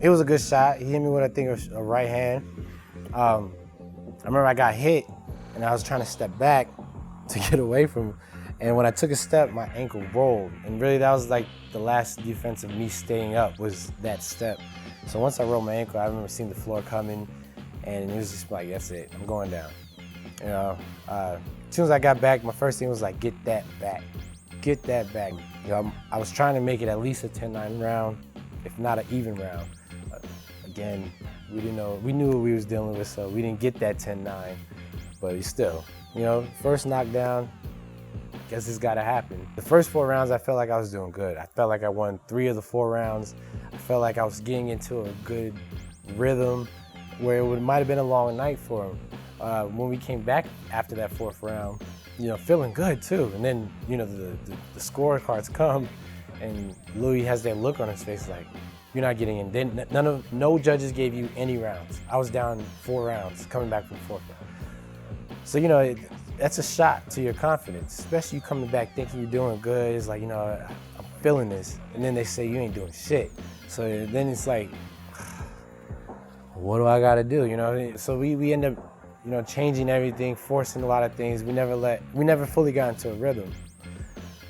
It was a good shot. He hit me with, I think, a right hand. I remember I got hit, and I was trying to step back to get away from him. And when I took a step, my ankle rolled. And really, that was like the last defense of me staying up, was that step. So once I rolled my ankle, I remember seeing the floor coming, and it was just like, that's it, I'm going down. You know, as soon as I got back, my first thing was like, get that back. Get that back. You know, I was trying to make it at least a 10-9 round, if not an even round. Again, we didn't know, we knew what we was dealing with, so we didn't get that 10-9, but still, you know, first knockdown, guess it's gotta happen. The first 4 rounds, I felt like I was doing good. I felt like I won 3 of the 4 rounds. I felt like I was getting into a good rhythm where it might have been a long night for him. When we came back after that 4th round, you know, feeling good too. And then, you know, the scorecards come, and Louis has that look on his face like, you're not getting in. Then no judges gave you any rounds. I was down 4 rounds coming back from the 4th round. So, you know, that's a shot to your confidence, especially you coming back thinking you're doing good. It's like, you know, I'm feeling this. And then they say you ain't doing shit. So then it's like, what do I gotta do, you know? So we end up, you know, changing everything, forcing a lot of things. We never fully got into a rhythm.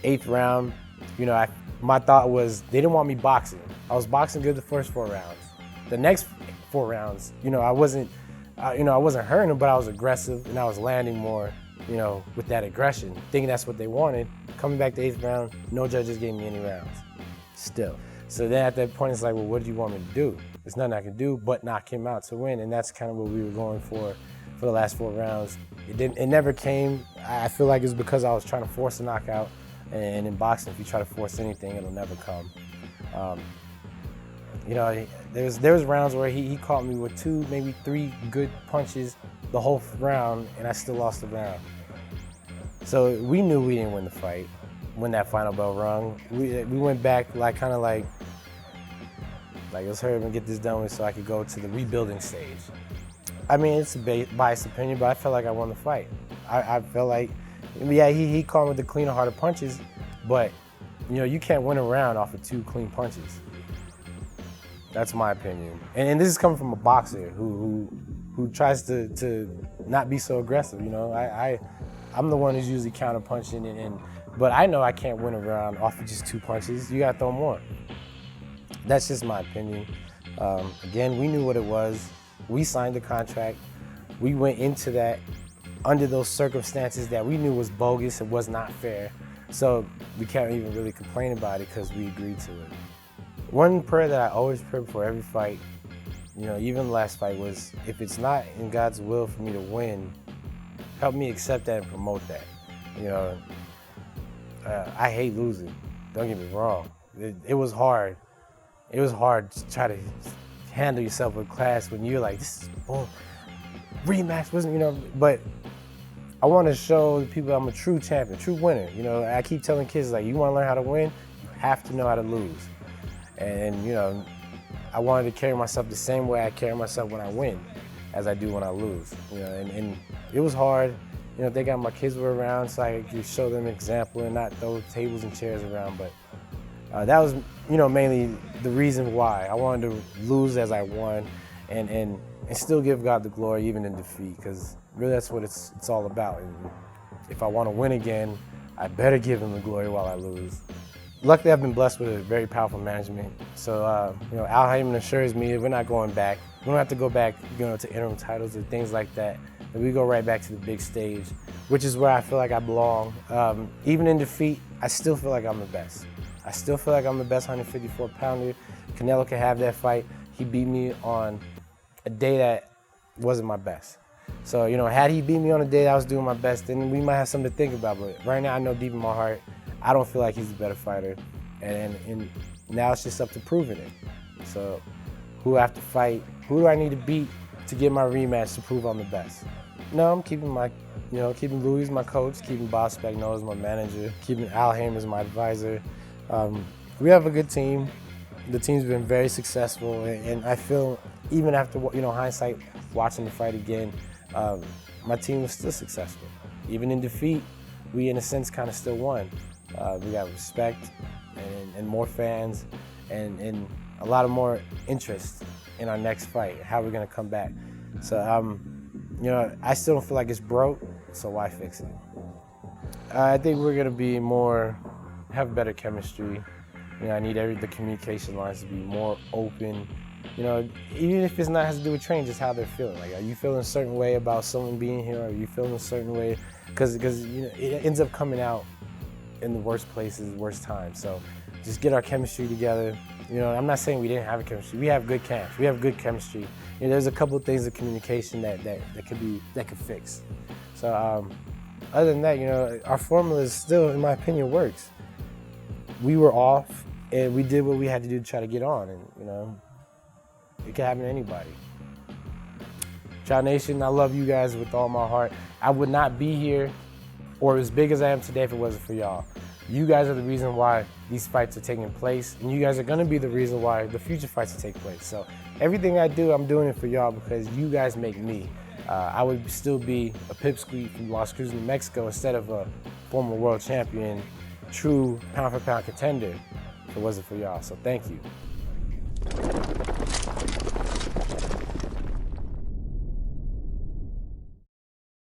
8th round, you know, my thought was they didn't want me boxing. I was boxing good the first 4 rounds. The next 4 rounds, you know, I wasn't hurting them, but I was aggressive and I was landing more, you know, with that aggression, thinking that's what they wanted. Coming back to 8th round, no judges gave me any rounds, still. So then at that point, it's like, well, what do you want me to do? There's nothing I can do but knock him out to win, and that's kind of what we were going for the last 4 rounds. It never came. I feel like it's because I was trying to force a knockout, and in boxing, if you try to force anything, it'll never come. You know, there was rounds where he caught me with 2, maybe 3 good punches the whole round, and I still lost the round. So we knew we didn't win the fight when that final bell rung. We went back like let's hurry up and get this done with so I could go to the rebuilding stage. I mean, it's a biased opinion, but I felt like I won the fight. I felt like, yeah, he caught me with the cleaner, harder punches, but you know, you can't win a round off of 2 clean punches. That's my opinion. And this is coming from a boxer who tries to not be so aggressive, you know? I'm the one who's usually counter punching, but I know I can't win a round off of just 2 punches. You gotta throw more. That's just my opinion. Again, we knew what it was. We signed the contract. We went into that under those circumstances that we knew was bogus and was not fair. So we can't even really complain about it because we agreed to it. One prayer that I always pray before every fight, you know, even the last fight, was if it's not in God's will for me to win, help me accept that and promote that. You know, I hate losing. Don't get me wrong. It was hard. It was hard to try to handle yourself with class when you're like, this is bull. Rematch wasn't, you know, but I want to show the people I'm a true champion, true winner. You know, I keep telling kids, like, you want to learn how to win, you have to know how to lose. And you know, I wanted to carry myself the same way I carry myself when I win as I do when I lose. You know, and it was hard. You know, thank God my kids were around so I could show them an example and not throw tables and chairs around. But that was, you know, mainly the reason why. I wanted to lose as I won and still give God the glory even in defeat, because really that's what it's all about. And if I want to win again, I better give him the glory while I lose. Luckily, I've been blessed with a very powerful management. So, you know, Al Heyman assures me we're not going back. We don't have to go back, you know, to interim titles or things like that. And we go right back to the big stage, which is where I feel like I belong. Even in defeat, I still feel like I'm the best. I still feel like I'm the best 154-pounder. Canelo can have that fight. He beat me on a day that wasn't my best. So, you know, had he beat me on a day that I was doing my best, then we might have something to think about. But right now, I know deep in my heart, I don't feel like he's a better fighter. And now it's just up to proving it. So who I have to fight, who do I need to beat to get my rematch to prove I'm the best? No, I'm keeping keeping Louis as my coach, keeping Bob Spagnuolo as my manager, keeping Al Heyman as my advisor. We have a good team. The team's been very successful, and I feel even after, you know, hindsight, watching the fight again, my team was still successful. Even in defeat, we in a sense kind of still won. We got respect and more fans, and a lot of more interest in our next fight, how we're gonna come back. So, you know, I still don't feel like it's broke, so why fix it? I think we're gonna be have better chemistry. You know, I need the communication lines to be more open. You know, even if it's not has to do with training, just how they're feeling. Like, are you feeling a certain way about someone being here? Are you feeling a certain way? Because you know, it ends up coming out in the worst places, worst times. So just get our chemistry together. You know, I'm not saying we didn't have a chemistry. We have good camps. We have good chemistry. You know, there's a couple of things of communication that could fix. So other than that, you know, our formula is still, in my opinion, works. We were off, and we did what we had to do to try to get on, and you know, it can happen to anybody. Trout Nation, I love you guys with all my heart. I would not be here or as big as I am today if it wasn't for y'all. You guys are the reason why these fights are taking place, and you guys are gonna be the reason why the future fights will take place. So everything I do, I'm doing it for y'all because you guys make me. I would still be a pipsqueak from Las Cruces, New Mexico instead of a former world champion, true pound-for-pound contender if it wasn't for y'all. So thank you.